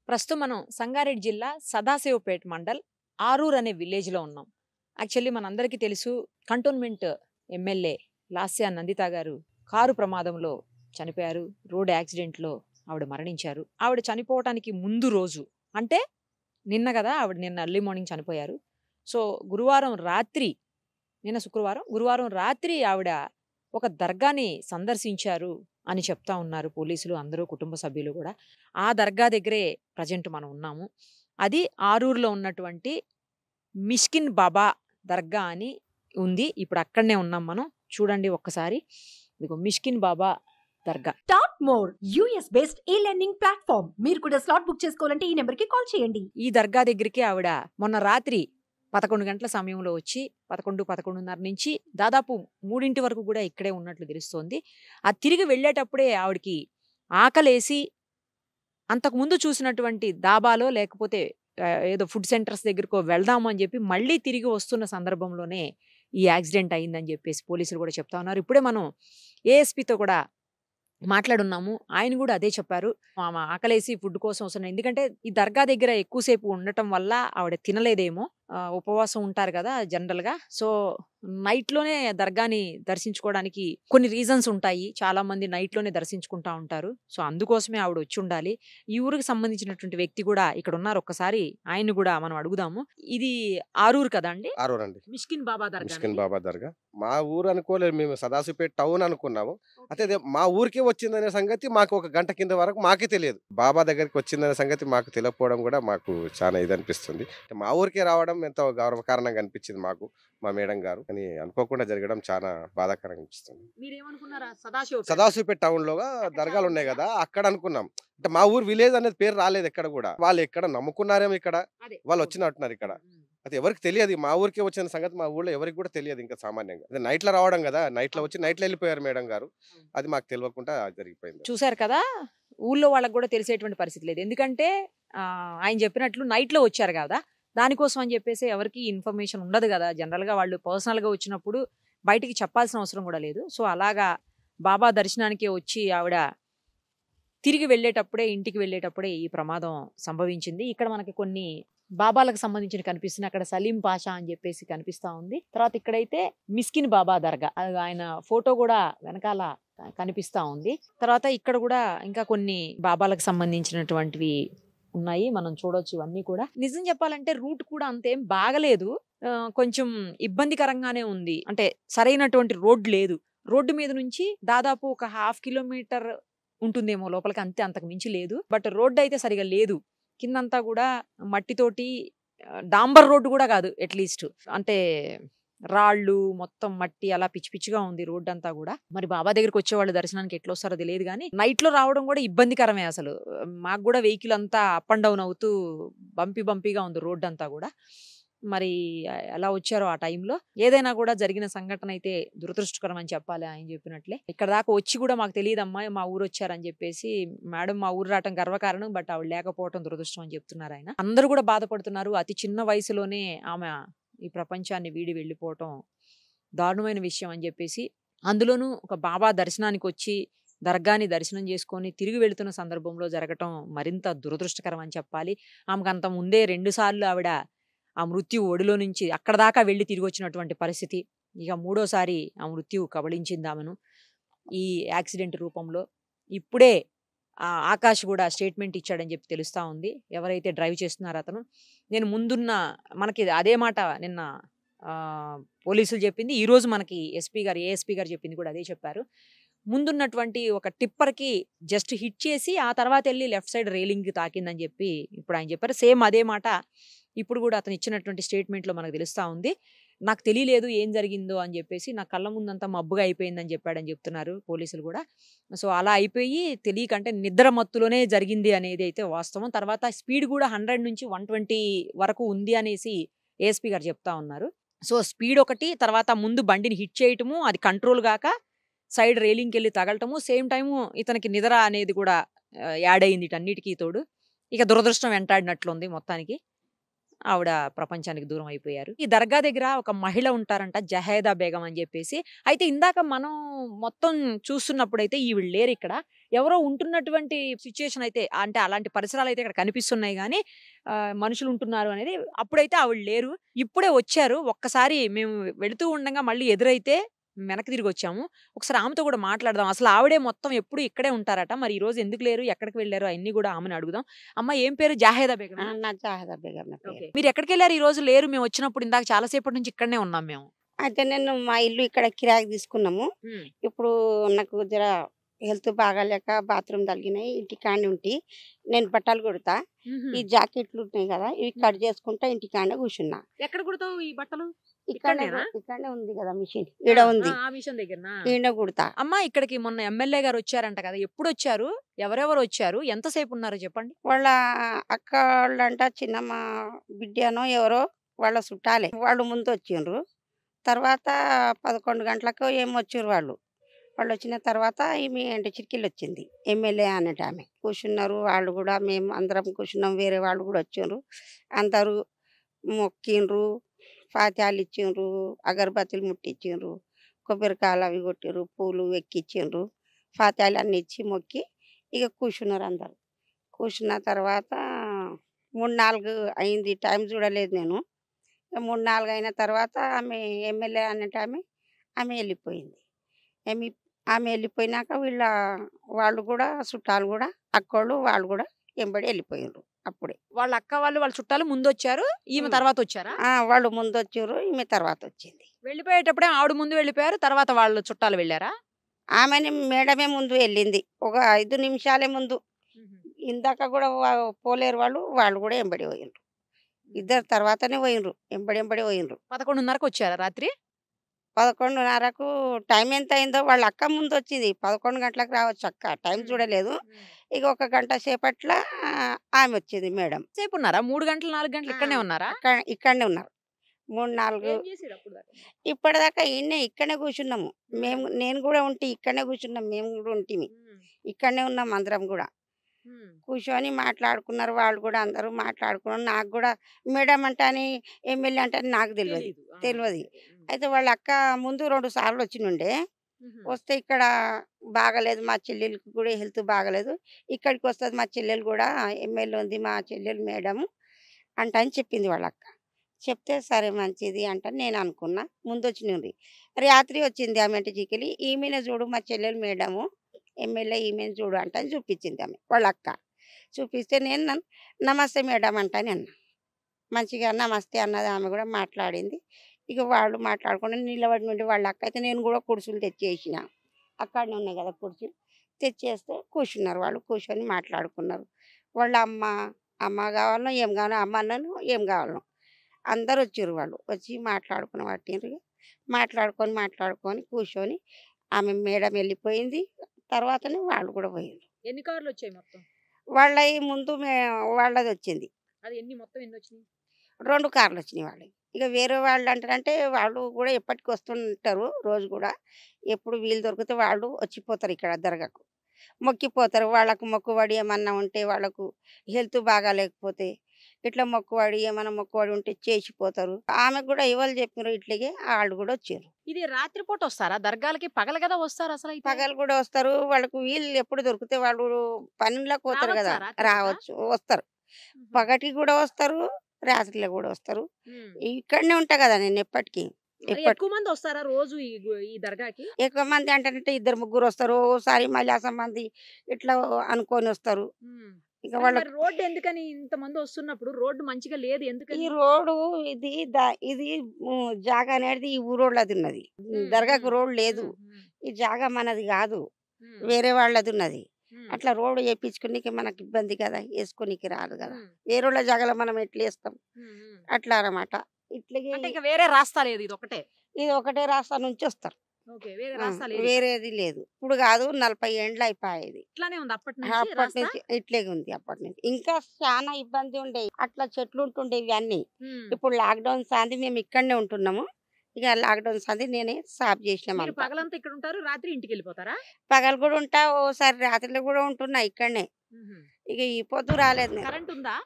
ప్రస్తుతం మనం సంగారెడ్డి జిల్లా సదాశివపేట మండల్ ఆరూర్ అనే విలేజ్ లో ఉన్నాం. యాక్చువల్లీ మనందరికీ తెలుసు కంటోన్మెంట్ ఎమ్మెల్యే లాస్యా నందిత గారు కారు ప్రమాదంలో చనిపోయారు. రోడ్ యాక్సిడెంట్ లో ఆవిడ మరణించారు. ఆవిడ చనిపోవటానికి ముందు రోజు అంటే నిన్న కదా, ఆవిడ నిన్న ఎర్లీ మార్నింగ్ చనిపోయారు. సో గురువారం రాత్రి, నిన్న శుక్రవారం, గురువారం రాత్రి ఆవిడ ఒక దర్గాని సందర్శించారు అని చెప్తా ఉన్నారు పోలీసులు, అందరూ కుటుంబ సభ్యులు కూడా. ఆ దర్గా దగ్గరే ప్రజెంట్ మనం ఉన్నాము. అది ఆరూరులో ఉన్నటువంటి మిష్కిన్ బాబా దర్గా అని ఉంది. ఇప్పుడు అక్కడనే ఉన్నాం మనం. చూడండి ఒక్కసారి, ఇదిగో మిష్కిన్ బాబా దర్గా. టాప్ మోర్ యూఎస్ బేస్డ్ ఈ లెర్నింగ్ ప్లాట్ఫామ్. మీరు కూడా స్లాట్ బుక్ చేసుకోవాలంటే ఈ నెంబర్ కి కాల్ చేయండి. ఈ దర్గా దగ్గరికి ఆవిడ మొన్న రాత్రి 11 గంటల సమయంలో వచ్చి 11:30 నుంచి దాదాపు 3 వరకు కూడా ఇక్కడే ఉన్నట్లు తెలుస్తోంది. ఆ తిరిగి వెళ్ళేటప్పుడే ఆవిడకి ఆకలేసి అంతకుముందు చూసినటువంటి దాబాలో లేకపోతే ఏదో ఫుడ్ సెంటర్స్ దగ్గరకో వెళ్దాము అని చెప్పి మళ్ళీ తిరిగి వస్తున్న సందర్భంలోనే ఈ యాక్సిడెంట్ అయిందని చెప్పేసి పోలీసులు కూడా చెప్తా ఉన్నారు. ఇప్పుడే మనం ఏఎస్పీతో కూడా మాట్లాడున్నాము. ఆయన కూడా అదే చెప్పారు. ఆమె ఆకలేసి ఫుడ్ కోసం వస్తున్నాయి. ఎందుకంటే ఈ దర్గా దగ్గర ఎక్కువసేపు ఉండటం వల్ల ఆవిడ తినలేదేమో. ఉపవాసం ఉంటారు కదా జనరల్ గా. సో నైట్ లోనే దర్గాని దర్శించుకోవడానికి కొన్ని రీజన్స్ ఉంటాయి. చాలా మంది నైట్ లోనే దర్శించుకుంటా ఉంటారు. సో అందుకోసమే ఆవిడ వచ్చి ఉండాలి. ఈ ఊరికి సంబంధించినటువంటి వ్యక్తి కూడా ఇక్కడ ఉన్నారు. ఒక్కసారి ఆయన కూడా మనం అడుగుదాము. ఇది ఆరూరు కదా అండి? ఆరూర్ అండి. మిష్కిన్ బాబా దర్గా. మిష్కిన్ బాబా దర్గా మా ఊరు అనుకోలేదు, మేము సదాశివపేట టౌన్ అనుకున్నాము. అయితే అదే మా ఊరికే వచ్చిందనే సంగతి మాకు ఒక గంట కింద వరకు మాకే తెలియదు. బాబా దగ్గరికి వచ్చిందనే సంగతి మాకు తెలియకపోవడం కూడా మాకు చాలా ఇది అనిపిస్తుంది. మా ఊరికే రావడం ఎంతో గౌరవకారణంగా అనిపించింది మాకు, మా మేడం గారు. కానీ అనుకోకుండా జరగడం చాలా బాధాకరంగా అనిపిస్తుంది. మీరేమనుకున్నారా? సదాశివపేట టౌన్ లో దర్గాలు ఉన్నాయి కదా, అక్కడ అనుకున్నాం. అంటే మా ఊరు విలేజ్ అనేది పేరు రాలేదు ఎక్కడ కూడా. వాళ్ళు ఎక్కడ నమ్ముకున్నారేమో, ఇక్కడ వాళ్ళు వచ్చినట్టున్నారు ఇక్కడ. అది ఎవరికి తెలియదు. మా ఊరికే వచ్చిన సంగతి మా ఊళ్ళో ఎవరికి కూడా తెలియదు. ఇంకా సామాన్యంగా అదే నైట్ లో రావడం కదా, నైట్ లో వచ్చి నైట్ లో వెళ్ళిపోయారు మేడం గారు. అది మాకు తెలియకుండా జరిగిపోయింది. చూసారు కదా, ఊళ్ళో వాళ్ళకి కూడా తెలిసేటువంటి పరిస్థితి లేదు. ఎందుకంటే ఆయన చెప్పినట్లు నైట్ లో వచ్చారు కదా, దానికోసం అని చెప్పేసి ఎవరికి ఇన్ఫర్మేషన్ ఉండదు కదా. జనరల్ గా వాళ్ళు పర్సనల్ గా వచ్చినప్పుడు బయటికి చెప్పాల్సిన అవసరం కూడా లేదు. సో అలాగా బాబా దర్శనానికి వచ్చి ఆవిడ తిరిగి వెళ్ళేటప్పుడే, ఇంటికి వెళ్ళేటప్పుడే ఈ ప్రమాదం సంభవించింది. ఇక్కడ మనకి కొన్ని బాబాలకు సంబంధించిన కనిపిస్తుంది. అక్కడ సలీం పాషా అని చెప్పేసి కనిపిస్తా ఉంది. తర్వాత ఇక్కడైతే మిస్కిన్ బాబా దర్గా, ఆయన ఫోటో కూడా వెనకాల కనిపిస్తా ఉంది. తర్వాత ఇక్కడ కూడా ఇంకా కొన్ని బాబాలకు సంబంధించినటువంటివి ఉన్నాయి, మనం చూడొచ్చు. ఇవన్నీ కూడా నిజం చెప్పాలంటే రూట్ కూడా అంతేం బాగలేదు, కొంచెం ఇబ్బందికరంగానే ఉంది. అంటే సరైనటువంటి రోడ్ లేదు. రోడ్డు మీద నుంచి దాదాపు ఒక 1/2 కిలోమీటర్ ఉంటుందేమో లోపలికి, అంతే, అంతకు మించి లేదు. బట్ రోడ్డు అయితే సరిగా లేదు. కిందంతా కూడా మట్టితోటి, డాంబర్ రోడ్డు కూడా కాదు, అట్లీస్ట్ అంటే రాళ్ళు మొత్తం మట్టి అలా పిచ్చి పిచ్చిగా ఉంది రోడ్డు అంతా కూడా. మరి బాబా దగ్గరికి వచ్చేవాళ్ళు దర్శనానికి ఎట్లా వస్తారో తెలియదు కానీ నైట్ లో రావడం కూడా ఇబ్బందికరమే. అసలు మాకు కూడా వెహికల్ అంతా అప్ అండ్ డౌన్ అవుతూ బంపీగా ఉంది రోడ్డు అంతా కూడా. మరి ఎలా వచ్చారో ఆ టైంలో. ఏదైనా కూడా జరిగిన సంఘటన అయితే దురదృష్టకరం అని చెప్పాలి. ఆయన చెప్పినట్లే ఇక్కడ దాకా వచ్చి కూడా మాకు తెలియదమ్మా మా ఊరు వచ్చారని చెప్పేసి. మేడం మా ఊరు రావటం గర్వకారణం, బట్ ఆవిడ లేకపోవటం దురదృష్టం అని చెప్తున్నారు ఆయన. అందరూ కూడా బాధపడుతున్నారు. అతి చిన్న వయసులోనే ఆమె ఈ ప్రపంచాన్ని వీడి వెళ్ళిపోవటం దారుణమైన విషయం అని చెప్పేసి. అందులోనూ ఒక బాబా దర్శనానికి వచ్చి దర్గాని దర్శనం చేసుకొని తిరిగి వెళుతున్న సందర్భంలో జరగటం మరింత దురదృష్టకరం అని చెప్పాలి. ఆమెకు అంత ముందే 2 సార్లు ఆవిడ ఆ మృత్యు ఒడిలో నుంచి అక్కడ దాకా వెళ్ళి తిరిగి వచ్చినటువంటి పరిస్థితి. ఇక 3వసారి ఆ మృత్యు కబళించింది ఆమెను ఈ యాక్సిడెంట్ రూపంలో. ఇప్పుడే ఆకాష్ కూడా స్టేట్మెంట్ ఇచ్చాడని చెప్పి తెలుస్తా ఉంది, ఎవరైతే డ్రైవ్ చేస్తున్నారో అతను. నేను ముందున్న మనకి అదే మాట నిన్న పోలీసులు చెప్పింది, ఈరోజు మనకి ఏఎస్పీ గారు చెప్పింది కూడా అదే చెప్పారు. ముందున్నటువంటి ఒక టిప్పర్కి జస్ట్ హిట్ చేసి ఆ తర్వాత వెళ్ళి లెఫ్ట్ సైడ్ రైలింగ్ తాకిందని చెప్పి ఇప్పుడు ఆయన చెప్పారు. సేమ్ అదే మాట ఇప్పుడు కూడా అతను ఇచ్చినటువంటి స్టేట్మెంట్లో మనకు తెలుస్తా ఉంది. నాకు తెలియలేదు ఏం జరిగిందో అని చెప్పేసి, నా కళ్ళ ముందంతా మబ్బుగా అయిపోయిందని చెప్పాడని చెప్తున్నారు పోలీసులు కూడా. సో అలా అయిపోయి తెలియకంటే నిద్ర మత్తులోనే జరిగింది అనేది అయితే వాస్తవం. తర్వాత స్పీడ్ కూడా 100 నుంచి 120 వరకు ఉంది అనేసి ఏఎస్పీ గారు చెప్తా ఉన్నారు. సో స్పీడ్ ఒకటి, తర్వాత ముందు బండిని హిట్ చేయటము, అది కంట్రోల్ గాక సైడ్ రైలింగ్కి వెళ్ళి తగలటము, సేమ్ టైము ఇతనికి నిద్ర అనేది కూడా యాడ్ అయింది ఇటన్నిటికీ తోడు. ఇక దురదృష్టం వెంటాడినట్లుంది మొత్తానికి. ఆవిడ ప్రపంచానికి దూరం అయిపోయారు. ఈ దర్గా దగ్గర ఒక మహిళ ఉంటారంట, జహేదా బేగం అని చెప్పేసి. అయితే ఇందాక మనం మొత్తం చూస్తున్నప్పుడైతే ఈవిడ లేరు ఇక్కడ. ఎవరో ఉంటున్నటువంటి సిచ్యుయేషన్ అయితే అంటే అలాంటి పరిసరాలు అయితే ఇక్కడ కనిపిస్తున్నాయి కానీ మనుషులు ఉంటున్నారు అనేది అప్పుడైతే ఆవిడ లేరు. ఇప్పుడే వచ్చారు. ఒక్కసారి మేము వెళుతూ ఉండగా మళ్ళీ ఎదురైతే వెనక్కి తిరిగి వచ్చాము. ఒకసారి ఆమెతో కూడా మాట్లాడదాం. అసలు ఆవిడే మొత్తం ఎప్పుడు ఇక్కడే ఉంటారట. మరి ఈ రోజు ఎందుకు లేరు, ఎక్కడికి వెళ్ళారు అన్ని కూడా ఆమెను అడుగుదాం. అమ్మ ఏం పేరు? జాహేదా బేగం. నా జాహేదా బేగం నా పేరు. మీరు ఎక్కడికి వెళ్ళారు ఈ రోజు? లేరు, మేము వచ్చినప్పుడు ఇందాక చాలా సేపటి నుంచి ఇక్కడనే ఉన్నాం మేము. అయితే నేను మా ఇల్లు ఇక్కడ కిరాయికి తీసుకున్నాము. ఇప్పుడు నాకు జర హెల్త్ బాగాలేక బాత్రూమ్ తగిలినాయి, ఇంటికాడ ఉంటి నేను బట్టలు కుడతా. ఈ జాకెట్లు ఉన్నాయి కదా, ఇవి కట్ చేసుకుంటా ఇంటికాడ కూర్చున్నా. ఎక్కడ కుడతావు ఈ బట్టలు? ఇక్కడనే ఉంది కదా మిషన్, ఈడ ఉంది, ఈడ కుడతా. అమ్మా ఇక్కడికి మొన్న ఎమ్మెల్యే గారు వచ్చారంట కదా, ఎప్పుడు వచ్చారు, ఎవరెవరు వచ్చారు, ఎంతసేపు ఉన్నారు చెప్పండి. వాళ్ళ అక్క వాళ్ళంట చిన్నమ్మ బిడ్డనో ఎవరో వాళ్ళ చుట్టాలే, వాళ్ళు ముందు వచ్చిండ్రు. తర్వాత 11 గంటలకు ఏమో వచ్చారు వాళ్ళు. వాళ్ళు వచ్చిన తర్వాత ఈమె అంటే చిరికిల్ వచ్చింది, ఎమ్మెల్యే అనేట ఆమె. కూర్చున్నారు వాళ్ళు కూడా, మేము అందరం కూర్చున్నాం, వేరే వాళ్ళు కూడా వచ్చిండ్రు. అందరూ మొక్కిండ్రు, ఫాత్యాలు ఇచ్చిండ్రు, అగరబత్తులు ముట్టించిండ్రు, కొబ్బరికాయలు అవి కొట్టిండ్రు, పూలు ఎక్కించిండ్రు, ఫాత్యాలు అన్నీ ఇచ్చి మొక్కి ఇక కూర్చున్నారు అందరు. కూర్చున్న తర్వాత 3-4 అయింది, టైం చూడలేదు నేను. 3-4 అయిన తర్వాత ఆమె ఎమ్మెల్యే అన్నట్టు ఆమె వెళ్ళిపోయింది. ఆమె వెళ్ళిపోయినాక వాళ్ళు కూడా చుట్టాలు కూడా అక్కోళ్ళు వాళ్ళు కూడా వెంబడి వెళ్ళిపోయినారు. అప్పుడే వాళ్ళ అక్క వాళ్ళు వాళ్ళ చుట్టాలు ముందు వచ్చారు, ఈమె తర్వాత వచ్చారా? వాళ్ళు ముందు వచ్చారు, ఈమె తర్వాత వచ్చింది. వెళ్ళిపోయేటప్పుడే ఆవిడ ముందు వెళ్ళిపోయారు, తర్వాత వాళ్ళు చుట్టాలు వెళ్ళారా? ఆమెని మేడమే ముందు వెళ్ళింది, ఒక 5 నిమిషాలే ముందు. ఇందాక కూడా పోలేరు వాళ్ళు కూడా వెంబడి పోయినరు. ఇద్దరు తర్వాతనే పోయినరు, వెంబడి పోయినరు. 11:30కు వచ్చారా రాత్రి? 11:30కు టైం ఎంత అయిందో వాళ్ళ అక్క ముందు వచ్చింది. 11 గంటలకు రావచ్చు అక్క, టైం చూడలేదు. ఇక 1 గంట సేపట్ల ఆమె వచ్చింది మేడం. సేపు ఉన్నారా? 3 గంటలు 4 గంటలు ఇక్కడనే ఉన్నారా? ఇక్కడనే ఉన్నారు. 3-4 ఇప్పటిదాకా ఇక్కడనే కూర్చున్నాము మేము. నేను కూడా ఉంటే ఇక్కడనే కూర్చున్నాం, మేము కూడా ఉంటిమి, ఇక్కడనే ఉన్నాం అందరం కూడా. కూర్చొని మాట్లాడుకున్నారు వాళ్ళు కూడా, అందరూ మాట్లాడుకున్నారు. నాకు కూడా మేడం అంటని ఎమ్మెల్యే అంటని నాకు తెలియదు. అయితే వాళ్ళ అక్క ముందు 2 సార్లు వచ్చినుండే. వస్తే ఇక్కడ బాగలేదు, మా చెల్లెలకి కూడా హెల్త్ బాగలేదు, ఇక్కడికి వస్తుంది మా చెల్లెలు కూడా, ఎమ్మెల్యే ఉంది మా చెల్లెలు మేడం అంటని చెప్పింది వాళ్ళ అక్క. చెప్తే సరే మంచిది అంటని నేను అనుకున్నా. ముందు వచ్చింది, రాత్రి వచ్చింది ఆమె ఇంటికి. ఈమెనే చూడు మా చెల్లెలు మేడము, ఎమ్మెల్యే ఈమెను చూడు అంటని చూపించింది ఆమె వాళ్ళ అక్క. చూపిస్తే నేను నమస్తే మేడం అంటని అన్నా. మంచిగా నమస్తే అన్నది, ఆమె కూడా మాట్లాడింది. ఇక వాళ్ళు మాట్లాడుకుంటే నిలబడి నుండి వాళ్ళ అక్క అయితే నేను కూడా కుర్చీలు తెచ్చేసిన, అక్కడనే ఉన్నాయి కదా కుర్చీలు, తెచ్చేస్తే కూర్చున్నారు వాళ్ళు. కూర్చొని మాట్లాడుకున్నారు. వాళ్ళ అమ్మ కావాలనో ఏం కావాలో, అమ్మ అన్నను ఏం కావాలనో అందరు వచ్చారు. వాళ్ళు వచ్చి మాట్లాడుకుని పట్టిండ్రు. మాట్లాడుకొని కూర్చొని ఆమె మేడం వెళ్ళిపోయింది. తర్వాతనే వాళ్ళు కూడా పోయిండ్రు. ఎన్ని కార్లు వచ్చాయి మొత్తం? వాళ్ళ ముందు వాళ్ళది వచ్చింది. అది ఎన్ని మొత్తం ఎన్ని వచ్చినాయి? 2 కార్లు వచ్చినాయి వాళ్ళకి. ఇక వేరే వాళ్ళు అంటారంటే వాళ్ళు కూడా ఎప్పటికి వస్తుంటారు, రోజు కూడా ఎప్పుడు వీలు దొరికితే వాళ్ళు వచ్చిపోతారు ఇక్కడ దర్గాకు, మొక్కిపోతారు. వాళ్ళకు మొక్కుబడి ఏమన్నా ఉంటే, వాళ్ళకు హెల్త్ బాగా లేకపోతే ఇట్లా ఏమన్నా మొక్కుబడి ఉంటే చేసిపోతారు. ఆమెకు కూడా ఎవరు చెప్పినారు ఇట్లాగే వాళ్ళు కూడా వచ్చారు. ఇది రాత్రిపూట వస్తారా దర్గాలకి? పగలు కదా వస్తారు అసలు? పగలు కూడా వస్తారు, వాళ్ళకు వీళ్ళు ఎప్పుడు దొరికితే వాళ్ళు పనులకు పోతారు కదా, రావచ్చు, వస్తారు. పగటికి కూడా వస్తారు, రాత్రిలో కూడా వస్తారు. ఇక్కడనే ఉంటా కదా నేను ఎప్పటికీ. ఎక్కువ మంది వస్తారా రోజు ఈ దర్గాకి? ఎక్కువ మంది అంటే 2-3 వస్తారు, ఓసారి మళ్ళీ మంది ఇట్లా అనుకొని వస్తారు. ఇక వాళ్ళ రోడ్డు ఎందుకని ఇంతమంది వస్తున్నప్పుడు రోడ్డు మంచిగా లేదు ఎందుకని? ఈ రోడ్డు ఇది జాగా అనేది ఈ ఊరోళ్ళది ఉన్నది, దర్గాకు రోడ్ లేదు. ఈ జాగా మనది కాదు, వేరే వాళ్ళది ఉన్నది. అట్లా రోడ్డు వేయించుకునికి మనకి ఇబ్బంది కదా, వేసుకునికి రాదు కదా. వేరే జాగాలో మనం ఎట్లా వేస్తాం, అట్లా అన్నమాట. ఇట్లా వేరే రాస్తా లేదు, ఇది ఒకటే రాస్తా నుంచి వస్తారు, వేరేది లేదు. ఇప్పుడు కాదు, 40 ఏండ్లు అయిపోయేది. అప్పటి నుంచి ఇట్లే ఉంది. అప్పటి నుంచి ఇంకా చాలా ఇబ్బంది ఉండే, అట్లా చెట్లు ఉంటుండేవి అన్ని. ఇప్పుడు లాక్డౌన్ సాంది మేము ఇక్కడనే ఉంటున్నాము. ఇక లాక్డౌన్ సాంది నేనే సాఫ్ చేసినాము. పగలంతా ఇక్కడ ఉంటారు, రాత్రి ఇంటికి వెళ్ళిపోతారా? పగలు కూడా ఉంటా, ఓసారి రాత్రిలో కూడా ఉంటున్నా ఇక్కడనే. ఇక ఈ పొద్దు రాలేదు. కరెంట్ ఉందా?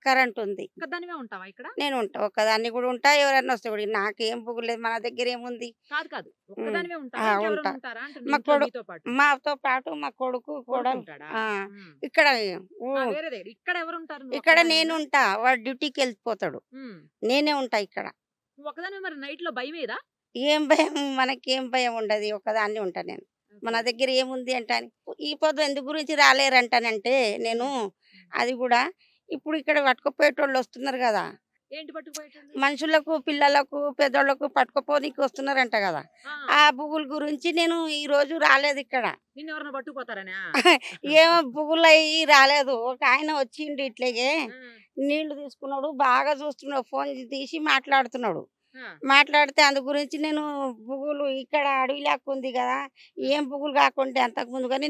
కరెంట్ ఉంది. ఒక్కదానివే ఉంటావా ఇక్కడ? నేను ఉంటా, ఒక్కదాన్ని కూడా ఉంటా. ఎవరైనా వస్తే కూడా నాకేం పువ్వులేదు, మన దగ్గర ఏముంది. కాదు కాదు, ఒక్కదానివే ఆ, ఉంటావా? ఇంకెవరైనా ఉంటా. ఉంటారా అంటున్నా మా ఇంట్లో కొడుకు నీతో పాటు? మాతో పాటు మా కొడుకు కూడా కొడుకుంటాడా? ఇక్కడ వేరే దగ్గర ఇక్కడ ఎవరు ఉంటారు? నువ్వు ఇక్కడ ఒక్కదానివేనా? నేను ఉంటా, వాడు డ్యూటీకి వెళ్ళిపోతాడు, నేనే ఉంటా ఇక్కడ. నువ్వు ఒక్కదానివే. మరి నైట్ లో భయం ఏదా? ఏం భయం, మనకేం భయం ఉండదు, ఒకదాన్ని ఉంటా నేను. మన దగ్గర ఏముంది అంటాను. ఈ పొద్దు ఎందుకు గురించి రాలేరంటానంటే నేను అది కూడా ఇప్పుడు ఇక్కడ పట్టుకుపోయేటోళ్ళు వస్తున్నారు కదా, ఏంటి పట్టుకుపోయేటోళ్ళు? మనుషులకు పిల్లలకు పెద్దోళ్ళకు పట్టుకుపోనీకి వస్తున్నారంట కదా, ఆ పువ్వుల గురించి నేను ఈ రోజు రాలేదు ఇక్కడ. నిన్ను ఎవరైనా పట్టుకుపోతారనా? ఏమో పువ్వులు అయ్యి రాలేదు. ఒక ఆయన వచ్చిండు ఇట్లాగే నీళ్లు తీసుకున్నాడు, బాగా చూస్తున్నాడు, ఫోన్ తీసి మాట్లాడుతున్నాడు. మాట్లాడితే అందు గురించి నేను పువ్వులు ఇక్కడ అడవి లేక ఉంది కదా, ఏం పువ్వులు కాకుంటే అంతకుముందు కానీ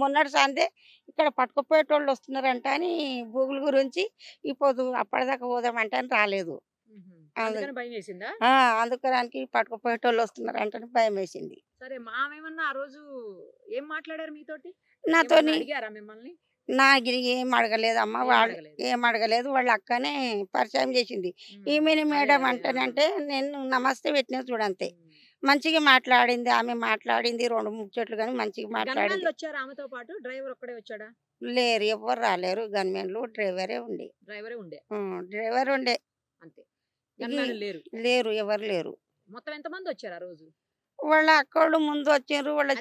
మొన్నటి సందే ఇక్కడ పట్టుకుపోయేటోళ్ళు వస్తున్నారంట అని పువ్వుల గురించి ఇప్పుడు అప్పటిదాకా పోదామంటే అని రాలేదు. అందుకని భయం వేసిందా? అందుకడానికి పట్టుకుపోయేటోళ్ళు వస్తున్నారంట అని భయం వేసింది. సరే, మామేమన్నా ఆ రోజు ఏం మాట్లాడారు మీతోటి? నాతోని అడిగారా మిమ్మల్ని? నాకు ఏం అడగలేదమ్మా, వాళ్ళు ఏం అడగలేదు. వాళ్ళ అక్కనే పరిచయం చేసింది. ఈమెని మేడం అంటానంటే నేను నమస్తే పెట్టిన చూడంతే. మంచిగా మాట్లాడింది, ఆమె మాట్లాడింది 2-3 చెట్లు కానీ మంచిగా మాట్లాడింది. వచ్చారు ఆమెతో పాటు? డ్రైవర్ ఒక్కడే వచ్చాడా? లేరు, ఎవరు రాలేరు. గన్మెన్లు డ్రైవరే ఉండే. డ్రైవరే ఉండే? డ్రైవర్ ఉండే అంతే, గన్మెన్లు లేరు? లేరు, ఎవరు లేరు. మొత్తం ఎంత మంది వచ్చారు ఆ రోజు? వాళ్ళ అక్కళ్ళు ముందు వచ్చారు, వాళ్ళ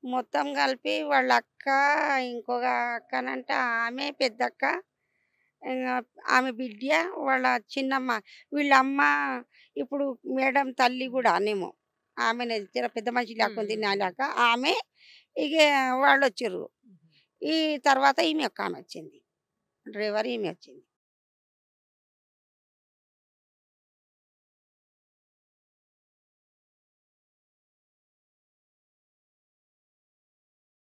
మొత్తం కలిపి వాళ్ళ అక్క, ఇంకొక అక్కనంట ఆమె పెద్దక్క, ఆమె బిడ్డ, వాళ్ళ చిన్నమ్మ, వీళ్ళ అమ్మ ఇప్పుడు మేడం తల్లి కూడా అనేమో ఆమె పెద్ద మనిషి లేకుంది నాలాక ఆమె. ఇక వాళ్ళు వచ్చారు. ఈ తర్వాత ఈమె ఒక్క ఆమె వచ్చింది, డ్రైవర్ ఈమె వచ్చింది.